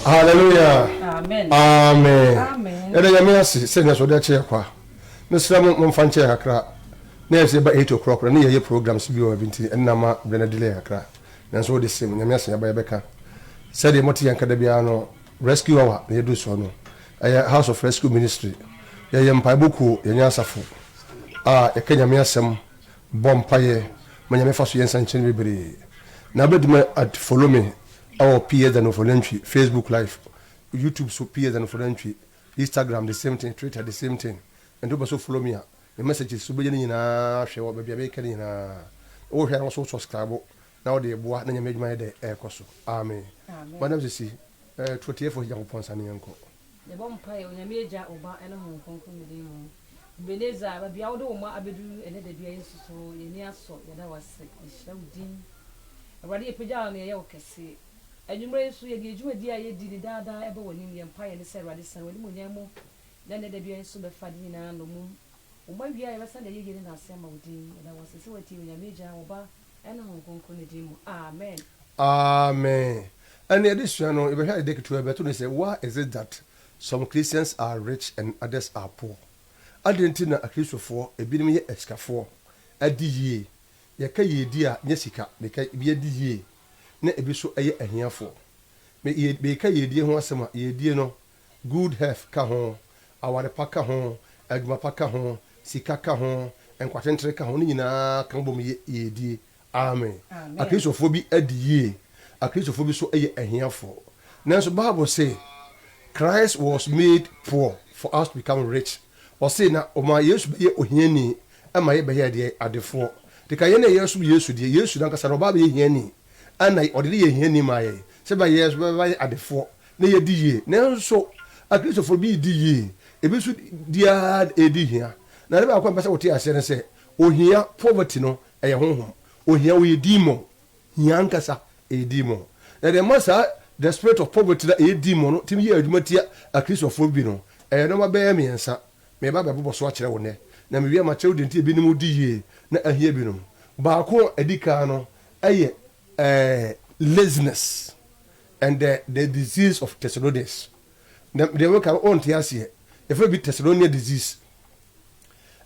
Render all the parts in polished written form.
Hallelujah. Amen. Amen. Amen. Ere yame ase se na so de che kwa. Ne sra mo mfa nche akra. Na ese ba 8 o'clock na ye programs bi o binti enama brena delay akra. Na so de sim yame ase ya ba yebeka. Se de moti yanka da bia no rescue hour na yedu so no. House of Rescue Ministry. Ye mpaiboku ye nyasafo. E kanyame asem bompaye manyame faso yensa nche bebre. Na beduma at follow me. Our peers and voluntary Facebook Live, YouTube so peers and voluntary, Instagram the same thing, Twitter the same thing, and do also follow me. The messages so be na share what baby make na. Oh here also subscribe. Now they boa na nyame dwuma de ekoso. Amen. Madam Sisi, 24 for young ponsa ne yanko. The bomb pie on nyame eja oba ene ho konko me mu. Beneza ba bia wo de wo ma abedu ene de bia yesu so ye ni aso ye da wase. Shawdin. Awade epeja na ye okese. Adwumre so ye geju adi aye di ni dada ebe woni ye mpa ye ne se Awade san woni monyamo na ne de bia so be fadi na no mu. Uma wi aye besa de ye gele na asema wodi na wase se wati nyame eja oba ene ho konko ne mu. Amen. Amen. And in this one, if I had to to say, why is it that some Christians are rich and others are poor? I didn't know a Christian for a bit me extra for a DE. Ya kay dear Jessica, because be a DE. Ne a bit so a here for. May it be kay dear one summer, ye dear no good health kahon, our paka home, Agma paka home, Sikaka home, and quatentre kahonina, Cambo ye dear. Amen. A Christian for be a DE. A Christopher so a here for. Now, the Bible say, Christ was made poor for us to become rich. Or say, now, O my years be o hieni, and my behavior at the four. The Cayenne years be used to the years to Dancasaroba hieni, and I already hieni my 7 years at the four. Nay, D. Now, so a Christopher be D. A bit dear AD here. Now, never come back what I said and say, O here, poverty no, a home. O here we demo, Yankasa. A demon. And the master, the spirit of poverty, a demon, to me, a Christophobino, and no bear me answer. May Baba Swatch on there. Now, we are my children to be no DA, not a hebinum. Barco, a dicano, a laziness, and the disease of Thessalonians. They work our own Tiasia, if it be Thessalonian disease.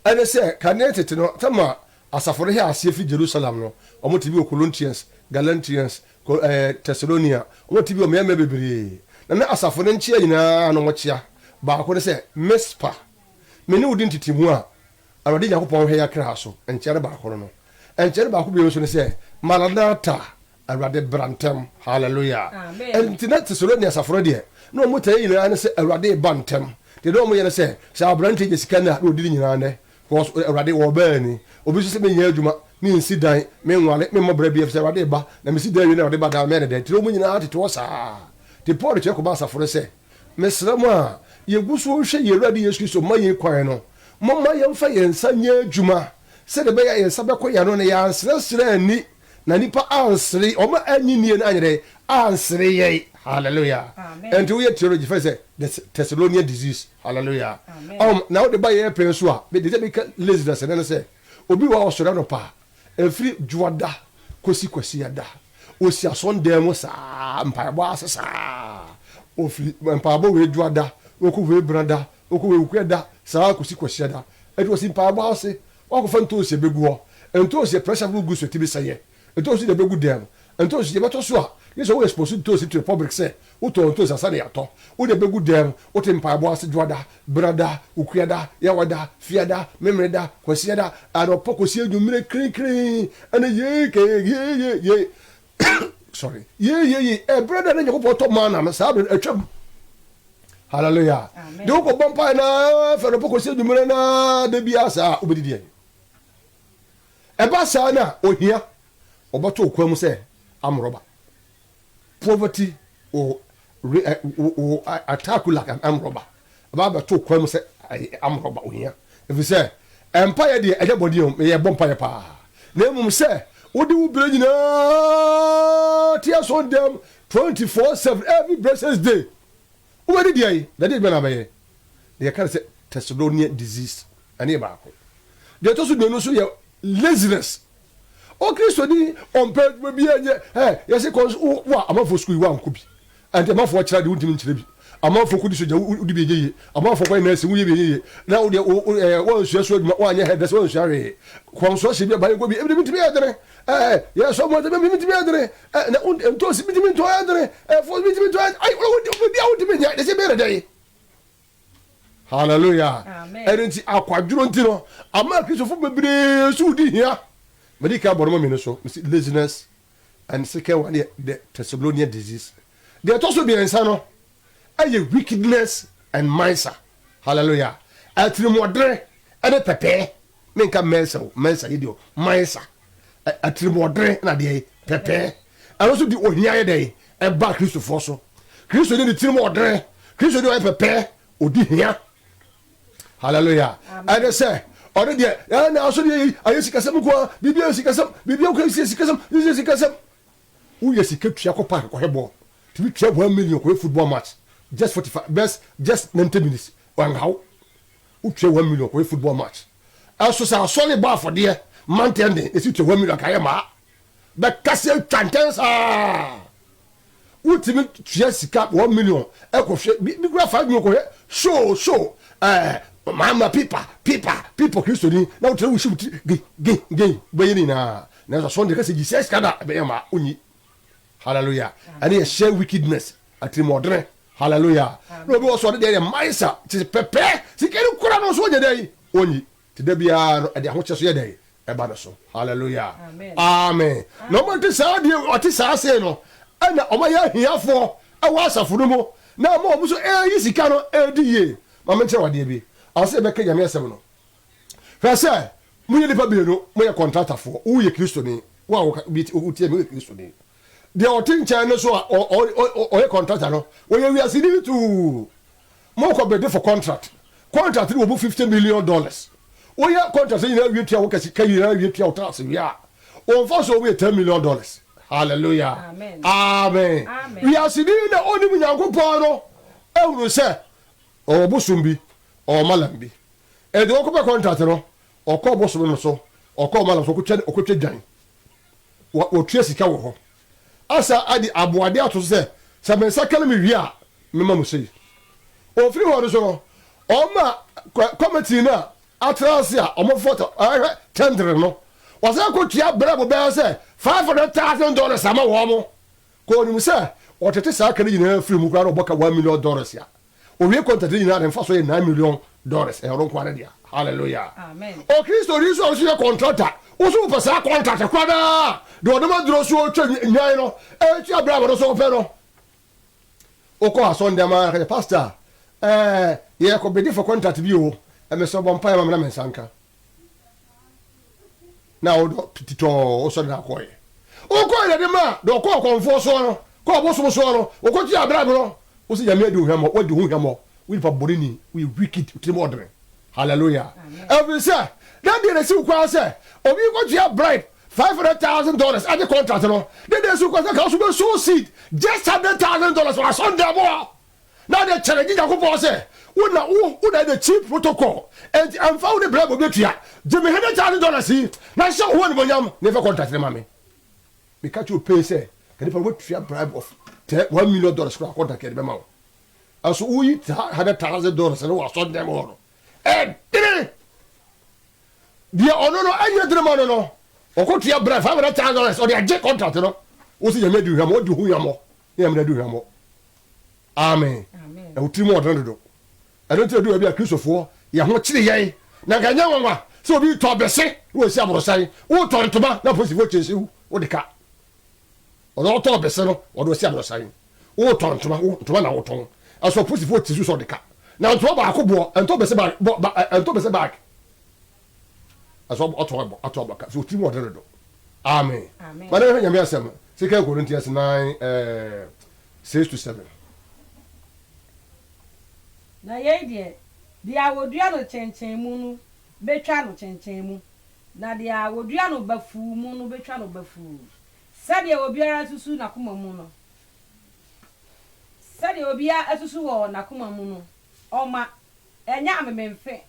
And I say, connected to no, Tama, as a for here, see if Jerusalem, no, or motive Corinthians, Galatians, Thessalonia, what to be a member baby. And as a foreign chair in a no watcher, but what I say, Mespa. Many wouldn't it more. I already have upon here crasso and Cheraba Corono. And Cheraba could be also say, Maranatha, I rather Brantam, hallelujah. And Tinat Thessalonia as a Freudian. No more tell you, and say, a rather Bantam. They don't want to say, shall Branty is canna who didn't you know, was already or burning, or visit me here, me sit down, meanwhile, let me more brave if Sarah Deba, let me sit there, you know, about our men, they threw me in out it was the poor Chocobasa for a say. Miss Rama, you go so say you ready excuse of my inquiry. Mamma young fire and Sanya Juma said the bear and Sabakoya on the answer, and Nanipa answer, or my Indian answer, yea, hallelujah. And to hear theology first, the Thessalonian disease, hallelujah. Now the buyer pensua, but they make laziness and then say, Obi wa surround pa. Every juada kosi ada osi ason demo sa mpaabo asasa ofi mpaabo we juada oku we branda oku we ukweda sa kosi ada edo osi mpaabo ase oku fanto se begu ho ento se pressure go so ti bi saye ento osi de begu dem ntosi ye beto so a ye so we expose ntosi to the public say uto ntosi asa na yato wo de begu dem wo te mpaabo ase dwada brada ukuada yawada fiada memreda kwasiada aropo kosi adwumire krin ene ye sorry ye brada na nyako to man na sa be atwam hallelujah de wo bompa na fe aropo kosi adwumire na de bia sa obedidi eba sa na ohia obato okwam se amroba poverty or attack like an amroba about to kwam say amroba ohia if you say empire dey everybody ye bompa pa na mum say wodi wo bere nyina tears on them 24/7 every blessed day who did dey that dey na be they can say Thessalonian disease ani ba ko they to so no so ye laziness o Kristo ni on pay bi anye yesi ko wa amafo school wa nkobi and amafo kira de wudimi nkire bi amafo kudi soja wudi bi yeye amafo kwa na ese wuye bi yeye na wo de wo nsuaso aduma wo anye head wo nsuare kwonso se bi ba go bi ebi mitimi adere ya so mo de mitimi adere na nto si mitimi to adere fo mitimi to ai wo bi awudi bi nya de se bere dai hallelujah enti akwaduro ntino ama Kristo fo bebre so di hia medical boroma me so laziness and second one the Thessalonian disease they are also being sano a wickedness and miser hallelujah atrimodre and pepe menka mensa idio miser atrimodre na de pepe and also the ohia dey e ba Kristo for so Kristo dey trimodre Kristo dey pepe odi hia hallelujah and they say already na also dey ayesikasem ko bibia ko sikasem who yes iketua ko park ko hebo to be 1 million ko football match just 45 just 90 minutes one how who 1 million ko football match also say solid bar for there mountain dey is 1 million kayema be kase chantensa ultimate tua sika 1 million e ko hwe bi gura 5 million ko show mama people Kristo ni na utre wishi ge bayini na so ndeka se Jesus kada be ma onyi hallelujah and he share wickedness ati modern hallelujah no be so dey maisa ti pepe sikeri kura no so nya dey onyi ti da bia no de ahoche so ye dey e ba no so hallelujah amen no man ti sa dey oti sa se no ana o ma ya hiafo e wa asafo no mo na mo mu so yi sika no di ye ma me tire wade bi ase be kanya me asem no fa say mu ye lipa bi no mo ye contractor fo wo ye Kristo ni wa wo bi tie me Kristo ni de otin chan no so o ye contractor no wo ye wi asini tu mo ko be for contract ni wo $50 million wo ye contract ni na wi tia wo kasi kai na wi tia wo tax wi a o fo so we $10 million hallelujah amen wi asini na oni mu nyankopon no ewuru se o busumbi o malambi e de okope contract no okọ busumbi no so okọ malam so okotwe dwan wo tue sika wo ho asa adi aboade ato se mensa kala me wi a mema mo sei o firi ho so no o ma committee na atrase a o mo foto tender no wasa ko tua brabo be se $500,000 ama wo mo ko ni se o tete sa kala nyina firi mu kwa no boka $1 million ya o wi contract nyina dem fa so $9 million e ron kwa dia hallelujah amen o Kristo ri so so contractor o so pesa contract kwa da do ma duro so twa nyan no e tia brabo so pe no o ko asonde ma ka pastor ye ko be for contract bi o e me so bompa ma na me sanka na o do tito o so na ko ye o ko ye de ma do ko konfo so no ko bo so no o ko tia brabo no o si jame du hemo o di hu hemo we for borini we wicked timodre hallelujah every say that dey see kwa say obi go tia bribe $500,000 at the contract no then dey see kwa say ka so be so seed just $100,000 for Sunday boy now they challenge Jacob say una the cheap protocol and found the bribe obi tia give me $100,000 see na show one bonyam never contract them mame because you pay say can you tia bribe of $1 million for contract ke be ma aso uyi $100,000 no was on them all dire dia ono no anya dire ma no okotua bribe $500,000 or dia je contract no wo se nyame di hwam wo di hu yam nyame di hwam amen e wotiri mo odon do ɛno nti do bia kristofo ye ho kyire yɛn na ganya wanwa so obi to bese wo si aborosan wo to ntoma na posifo chensi wo de ka o to bese no wo do si aborosan wo to ntoma na wo to aso posifo tisu so de ka na ntoma ba akobo ento bese ba ento bese ba aso oto ba ka so timi wo de do amen ma na nyame asem 2 Corinthians 9 6-7 na ye dia wodua no chenchen mu no betwa no chenchen mu na dia wodua no bafu mu no betwa no bafu sade obiara susu na koma mu no sade obia asusu wo na koma mu no oma enya amememfe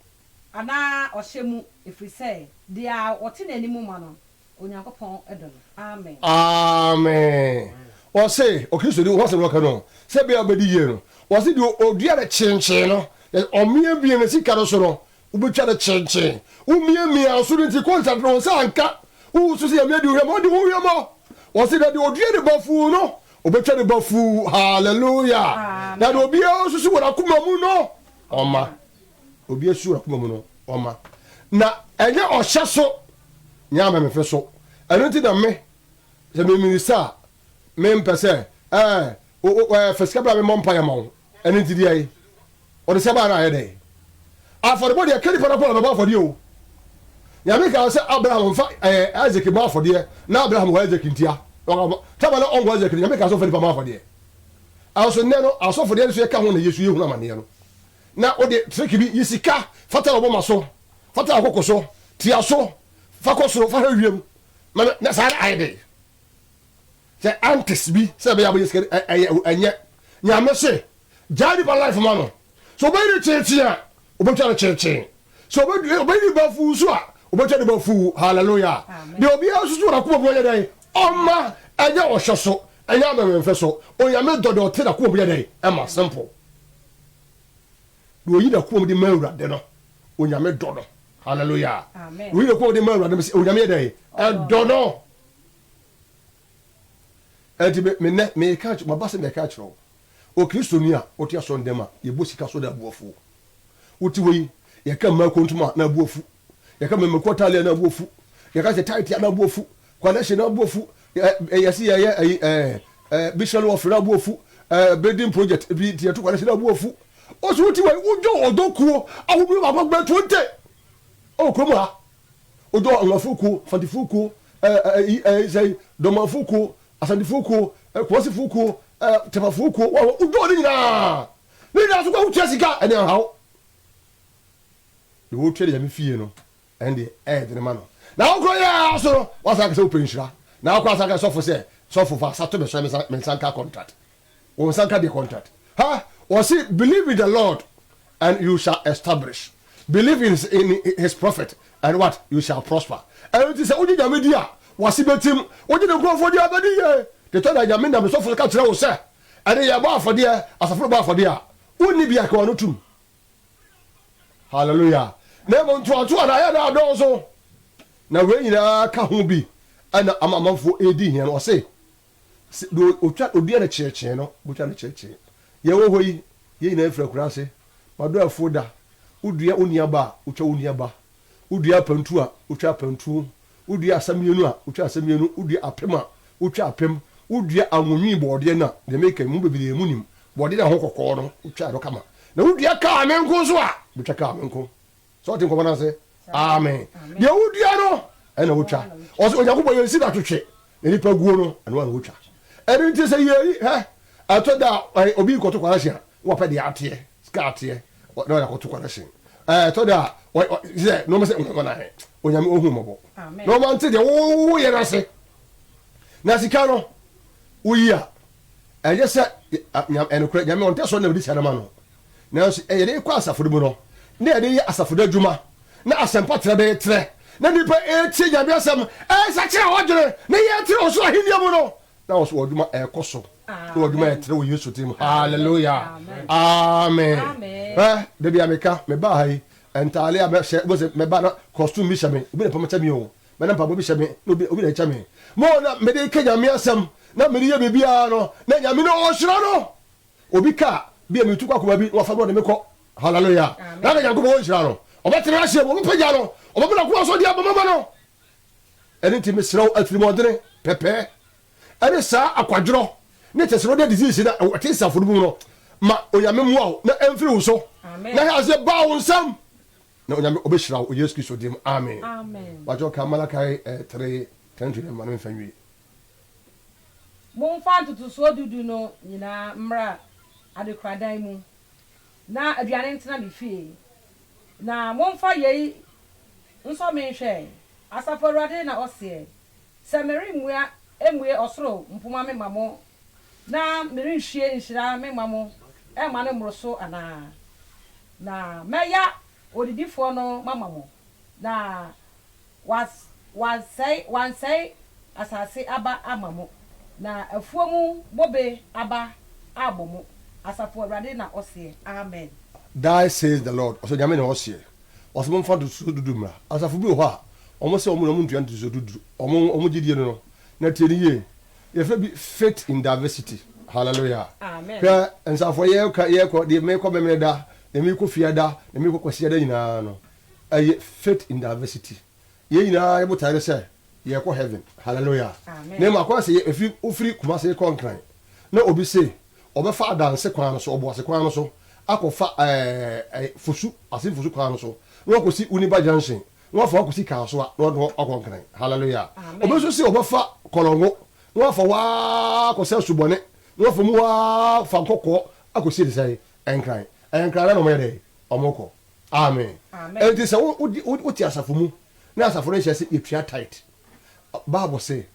ana ohyemu efrise dia wote na animu ma no onyankopon edo amen amen o say o kristo di wo se no ka no se bia obedi ye no o se di odua na chenchen no omie bie na sika no so no ubetwa na chenchen umie aso nti contract no se anka u so se ya medi hwem o di wo hwem o se da di odua de bafu no obetwa de bafu hallelujah na do bia o so wona kuma mu no oma obi asu wona kuma mu no oma na enye o hye so nya me fe so eno nti da me se me minisa me mpese feska bra me mompa ya mawo eno nti di ai o de se ba na ye dey afọdebọ de kedi para pọ na ba afọde o nyame ka se Abraham fa Isaac ba afọde na Abraham wa Isaac ntia taba na ongo Isaac nyame ka so fedi pa ma afọde also ne no aso afọde so ye ka ho na Yesu ye hu na mane no na o de triki bi yisika fata obo maso fata akoko so tia so fa koso fa hawiem na sa ai de se antes bi se be ya bo yeske enye nyame se jadi pa life ma no so be ni chetia obetwa cheche so obedi bafu so a obetwa de bafu hallelujah de obi asusu na ko bo ye dai oma anya wo hweso anya amemfe so onyame dodo te na ko bo ye dai ema simple do yi da ko de mawura de no onyame dodo hallelujah amen do yi da ko de mawura de onyame dai dodo enti me catch ma base me catch o kristo ni a o ti aso ndema ye bosika so da buofu uti we ye ka ma kontuma na buofu ye ka me kotale na buofu ye ka se tight na buofu connection na buofu ye si ye bishop of na buofu building project bi ti to connection na buofu o so uti we ujo odokuo awu ba gba 20 o ko ma odo ongafuku fantifuku say domafuku asandifuku kwasifuku tepafuku ujo ni na so ko utia sika ene hawo the whole trade yami fie no and the the man now go ya so what's like so penshira now kwa saka so for say so for sato be so me sanka contract o sanka the contract ha or see believe in the Lord and you shall establish, believe in his prophet and what you shall prosper. And it is only the media was betim what did go for the other day the third I mean so for catch now sir and they are for there as a football for there wouldn't be a corner too. Hallelujah. Never to and I had also. Now when you can who be and I'm a month for AD here or say do chat would be a church, you know, which are the church. Ye ye never crassi, but do a fooder. Would you uniaba, which are uniaba? Would you happen to a which happen to? Would you have some you which are some you would you a pema, which are pem? Would you a mummy board dinner? They make a movie with the munim, but in a hawk corner, which are come. Now would you a car and go which a car and go? So I think what I say, amen. You would you know, and a witcher. Also, you see that to check. The people go and one witcher. And it is a year, I told that I obi go to Quanasia, what the art here, scat here, what no I go to Quanasia. I told that what is that? No, when I'm home. No man said, oh, yeah, I say. Nasicano, we are. I just said, and correct Yaman, that's one of this animal. Now, a quasa for the mono. Near the asa for the Juma. Now, some patra de tre. Then you pay 8 Yabiasam, as I tell order, nay, also in Yamono. That was what Juma air coso. What you might throw you to him. Hallelujah. Amen. The Biamica, me buy, and Talia was a mebana costume missionary, be a pomatamio. Madame Pablo Bishami, no be a chami. More than Medica Yamiasam, na me ye bibia no na nyame no o hyira no obi ka bi me tu kwa ko bi wa fa no de me ko hallelujah na ga yanko bo hyira no obetra hye bo mpagya no obebla ko so dia bomama no ene ti me sraw atrimodere pepe ene sa akwadworo ne tesero de disease na wate safo mu no ma onyame mu a na emfiri wo so na ha se ba wo nsam na onyame obehyira wo Yesu Kristo dim amen amen wajo ka Malakai 3:10 ma no mfanwi mo mfa tutu so dudu no nyina mra adekradan mu na aduane ntena me fie na mo mfa yei nso me hwe asaforade na ose se meri mua emue osoro mpoma me mamo na meri hwie nhira me mamo e ma ne mroso ana na meya odidifo no mamamo na was say asase aba amamo na afuomu bobe aba abomu asaforade na ose amen. That says the Lord. Also nyame na ose also mo fa do dudu mra asafo bi ho a omo se omo no mo ntua ntuso dudu omo gidie no na tie ni ye ye fa bi faith in diversity hallelujah amen ka ensafo ye ko de me ko memre da de me ko fia da de me ko kwasia da nyina no aye faith in diversity ye nyina ye botare se ye ko heaven hallelujah amen ne ma kwa se ye ofiri kuma se ko nkran na obi se obefa adanse kwan no so obo ase kwan no so akofa fusu ase fusu kwan no so no ko si Uniba Junction no fa ko si kan so a no do akonkran hallelujah obeso se obefa kolongo no fa wa ko se subone no fa mu wa fa kokko akosi de sai enkran na no mede omoko amen enti se wo ti asafo mu na asafo no se yetwa tight bible say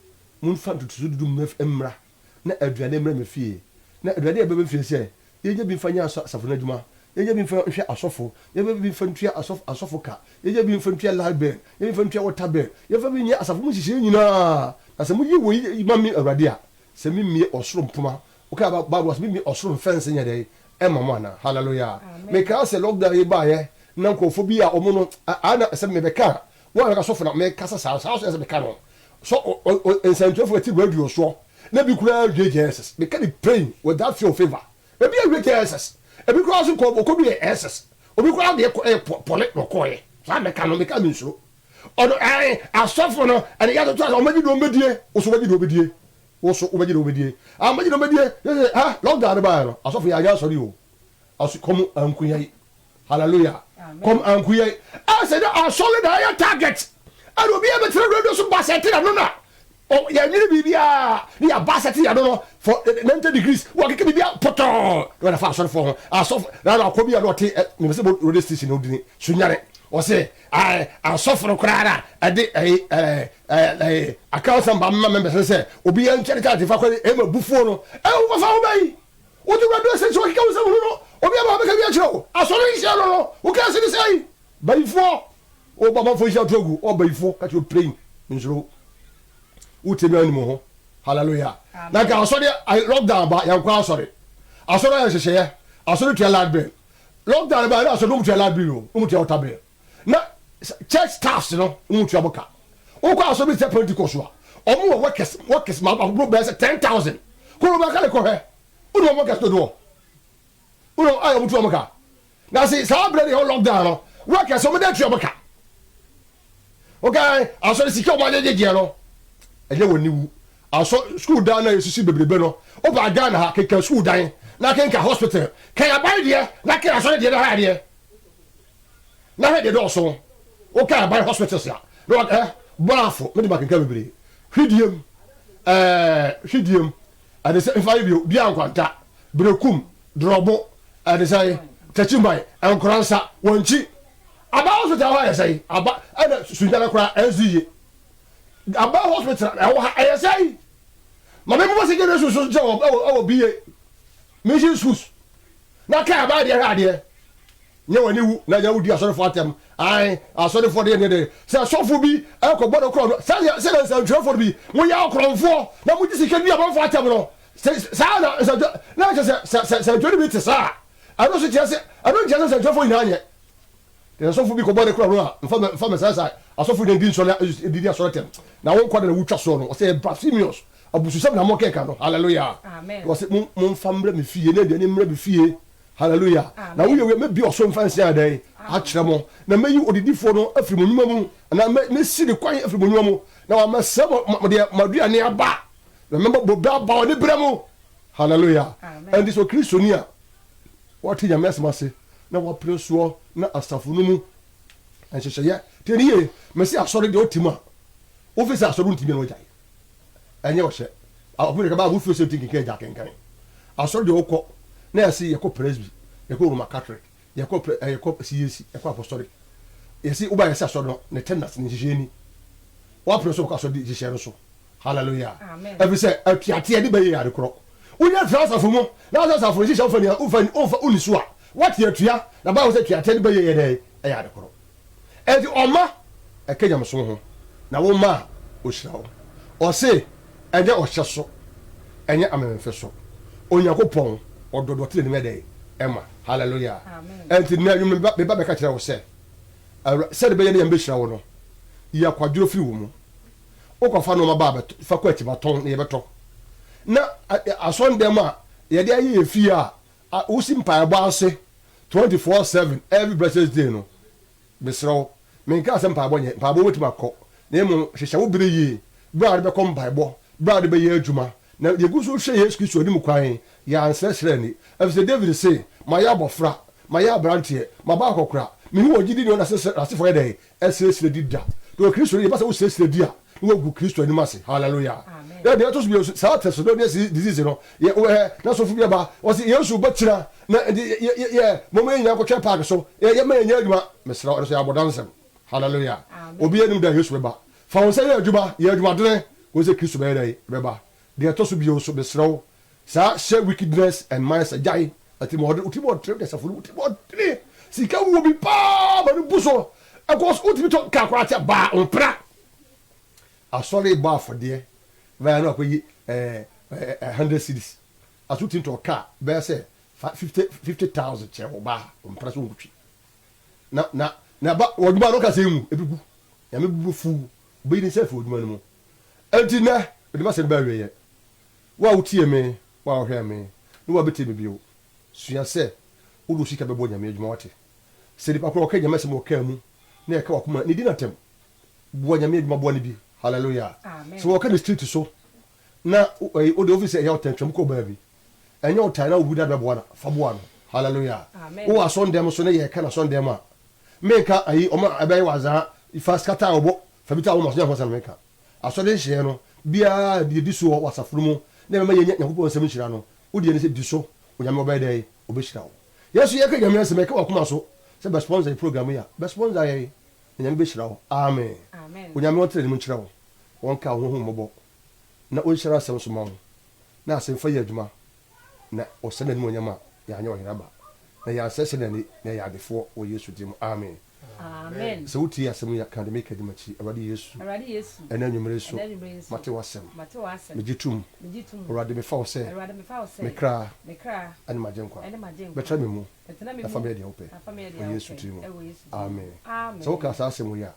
mun fa tutudu mmra na aduane mmra mefie na aduane e bebe fie se yeje bi fanya asafo na adwuma yeje bi fa hwe asofo yeje bi fa ntua asofo ka yeje bi fa ntua library yeje bi fa ntua water bill yeje bi nya asafo mu hihye nyina na se mu yi wo mami awrade a se mi mie osoro mpoma o ka bible se mi mie osoro fence nya dai e mama na hallelujah me ka se lockdown yi ba ye na nkofo bi a omo no ana se me be ka wo ka sofo na me ka sa se be ka no so ensantuafo ti radio so na bi kura Jesus me can pray with that feel favor e bi a Jesus e bi kura so ko bi Jesus obi kura de pole no koye sa me ka no me ka mi nso odo asofo no ene ya to o magi do medie o so magi do medie o so o magi do medie a magi do medie ha lockdown ba no asofo ya ja sori o aso kom ankuya hallelujah kom ankuya I said a solid higher target and will be able to radio so basset no na oh ya nyiri bibia ya basset ya no for 90 degrees wo ke bibia poto na fa so for aso na na ko bia no te me se radio station no dini sunyare o se aso for krara ade account number member se obi ya nkyere ka te fa ko e ma bufo no wo fa wo bai wo tu radio station wo ke ka wo no obi ba be ka bia chiro aso no isi no wo ka se ni sei bai fo o baba fo isi trogu o bai fo ka ti o praying nzuro utemi animo ho hallelujah na ka asori lockdown ba yankwa asori ya hyehyeye asori tua ladbe lockdown ba asori no tua ladbe o mu tua otabe na church staffs no mu tua boka o kwa asori se Pentecost wa o mu workers ma ba be 10,000 ko ba kale ko he o no workers to do o no ayo mu tua boka na se sa bre de lockdown no workers o mu de tua boka okay asori sika o ma je no eje woni wu aso school down na yesusi bebrebe no o ba ga na ha keka school dan na kenka hospital kan ya bai de na kan aso de ha de na he de do so o kan bai hospital sia no brafo me de ba kenka bebre hwidiem ade se fa bi ankwanta brekum drobo ade sai tachimbai enkoransa wonchi aba hospital ha ya sai aba ana sunjala kura enziye aba hospital e say ma me mo se gere so job o biye mission sus na ka aba de ha de nye wani wu na nya wudi asori for atem asori for de ne se sofu bi e ko bodo kro se na se for bi mo ya okronfo na mo di sika bi aba for atem no sa na se jori bi te sa ado so tiase se for ina anye de sofu bi ko bodo kro no mfa me sa asofu de din so didi asori tem na won kwada na wutwa so no o say Bartholomew abususam na mo keka no hallelujah amen wo se mo famre me fie na de ni mre me fie hallelujah na wo ye me bi oso mfansi adai a kire mo na meyi odidifo no afiri mo nyuma mu na me si de kwan afiri mo nyuma mu na wa masem mo de madua ne aba remember boba ba ne bremo hallelujah and this Christonia what ya mesmase na wa preso na asafo no mu enhyehyeye te ni ye mesi asori de otima office asori ntimi no jai enye wo hye abure ka ba wo fese tinkin ka ja kenkan asori de okọ na yasi yako presby yako Roman Catholic yako CAC yako apostolic yasi uba yasi asori no ne tendency ni hyehyeye ni wa preso ka asori hyehyeye no so hallelujah amen every say atiate de baye yare kro unya trasa fumo na trasa fumo hyehyeye fani ufa unisua what ye tua na ba wo say atiate de baye yare yare kro edi oma ekenya mso ho na wo ma o hirawo o se enye o hyeso enye amemfe so Onyankopon ododo tire ni mede ema hallelujah enti na nyum be ba ka kire wo se de be ye na mbe hirawo no ya kwaduro fi wo mu o ko fa no ma ba fa kwa tiba ton na ye beto na asonde ma ye de aye efi a wo simpa ba ase 24/7 every blessed day no besro menka asem pa abonye pa abo wetima kọ na emu hyehyɛ wo bere yi bra de bekom bible bra de be ye adwuma na ye guso hwe Yesu Kristo anim kwan ya ansesere ni afise David say maya abofra maya abrantie maba akokora me hu ogidi ni ona asefo yede esresre dida do Kristo ye basa wo sresre dia wo gu Kristo anim ase hallelujah ya de to so bi sa Thessalonians disease no ye na so fu bi ba wo se Yesu batira na ye mo me nya ko twa park so ye ma nya adwuma mesra o so ya bodansem hallelujah obi enim da Yesu beba fa won say adwuma ye adwuma dene wo se Kristo be dai beba de to so bi o so besraw sa share wickedness and minds ajai ati mo utimo trip de safuru utimo tri sika wo bi pa ba no buso akos utimi to ka kwa tia ba onpra asole ba afode va na akoyi 100 cities asutin to ka be say 50,000 che wo ba onpra so ngutwi na ba oduma no ka se mu ebigu ya me bubu fu be ni se fu oduma no mu enti na oduma se ba wiye wa utie me wa ohwe me no wa beti me bio sua se wo do sika be bo nyame adwuma wate se di pakro ka nyame se mo ka mu na e ka wakoma ni di na tem bo nyame adwuma bo ne bi hallelujah so wo ka the street so na o de office e ya otantwam ko ba bi enye otan na obuda be bo na fa bo no hallelujah wo asondem so na ye ka na sondem a meka ayi oma abai waza ifas kata obo fa bita wo mo so ya meka asode hye no bia bi di so wasafuru mu na me ye nyankopon nsem hira no wo de ne se di so onyame obai dai obehira wo yesu ye ka nyame nsem ka wakoma so se be sponsor program ya be sponsor ye nyame behira wo amen onyame wo tere mu hira wo won ka ho ho mobo na o hira asem so ma wo na asem fa ye adwuma na o se na mu onyama ya anya o hira ba na ya sese na ya defo o Yesu dim amen amen so uti asem ya kan de make dimachi awade Yesu ena nwumere so mate wasem megitum awade me fa wo se me kra ani majenkwa betra me mu na family de ope o Yesu dim amen so ka sa asem ya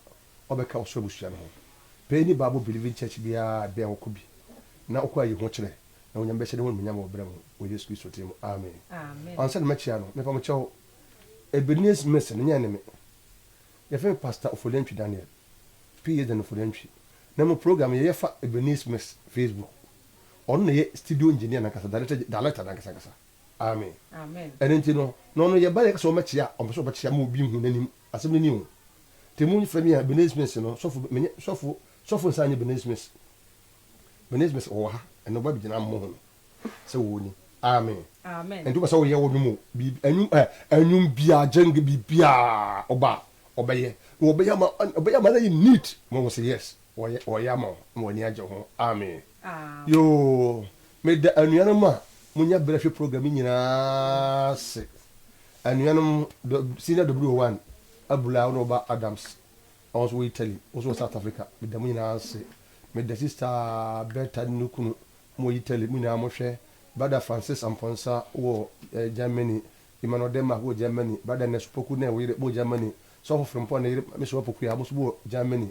obeka so bushia no pe ni Bible believing church bia be okobi na okwa yi ho kire na onyam be hye de won nyam wo brem o Yesu Kristo dim amen ansa na machia no me pa mo chew Ebenezer Mess ne nya ne me ye fe pastor Ofolentwi Daniel PA den Ofolentwi na mo program ye fa Ebenezer Mess Facebook on na ye studio engineer na kasa director na kasa amen enenti no ye ba ye so machia o so bachia mo bi hu nanim asem ni hu temu frame ya Ebenezer Mess no sofo nsanye Ebenezer Mess o ha eno ba bi gina mo hu se wo ni amen ento ba so ye wo mu bi anyum bia jeng bi bia oba obeye ma na you need mo say yes o ya mo ni aje ho amen yo me da anuanum a munya brehwe program nyina se anuanum senior W1 abula no ba Adams also Italy also South Africa me da munya se me da sister Beta Nukunu mo Italy munya mo hwe brother Francis Amponsa wo Germany Emmanuel Denmark wo Germany brother Nespoku na wo Germany so from pon na me so poku ya mo so wo Germany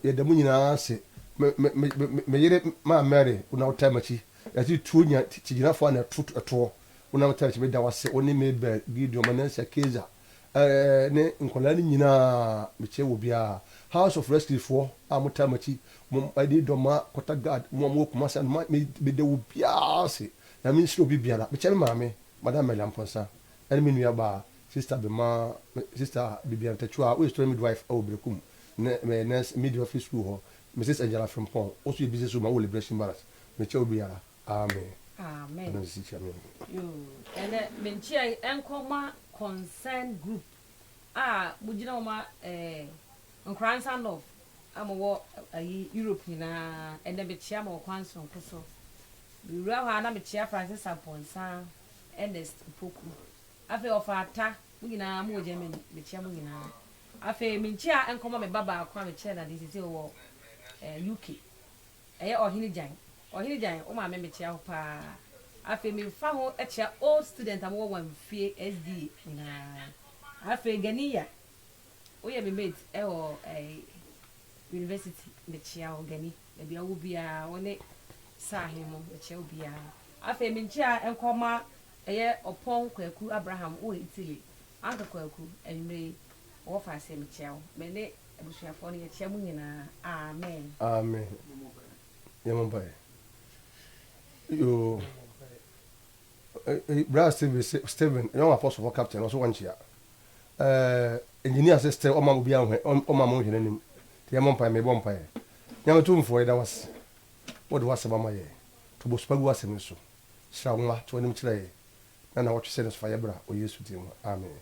ye da mu nyina se me yere ma Mary una otamachi yati tunya tigina fo na to una otamachi me da wase oni me be Gideon Manase Keza ne nkola ni nyina me che wo bia House of Rescue for amotamachi mo adi do ma kota God mo kuma san me de wo bia se na me nsi obi bia me che me maame madam Melamponsa ene me nua ba sister Bibian Tachua we story midwife Obrekum ne nurse midwife school ho Mrs. Angela from Pong also business woman will bless embarrass me che obi ara amen yo ene menchia enkoma concern group bujina ma nkransa love amowo Europe na ene bechia ma kwanso nkoso biwura ha na bechia Francis Aponsa Ernest Poku afi ofata mugina mu Germany bechia mugina afi menchia enkoma me baba akwa bechia na disi wo UK ohini jan o ma me bechia ho pa afi me fa ho echia old student am wo wan fie SD na afi ganiya oye me mate university bechia ho gani e bia wo bia woni sahimo bechia wo bia afi menchia enkoma Opon Kwaku Abraham o Italy anka Kwaku enre wo fa se me chiao me ne abusuafo ne chia mu nyina amen yamamba yo brother Steven young apostle for captain also one chia engineer sister o ma obi ahwe o ma mo hwene nim te yamamba me bompa ye nyamatumfo ye da was wo de was ba ma ye to bo spagu asem so sra nwa to anim kire ye na what you say is fire bra o Yesu dim amen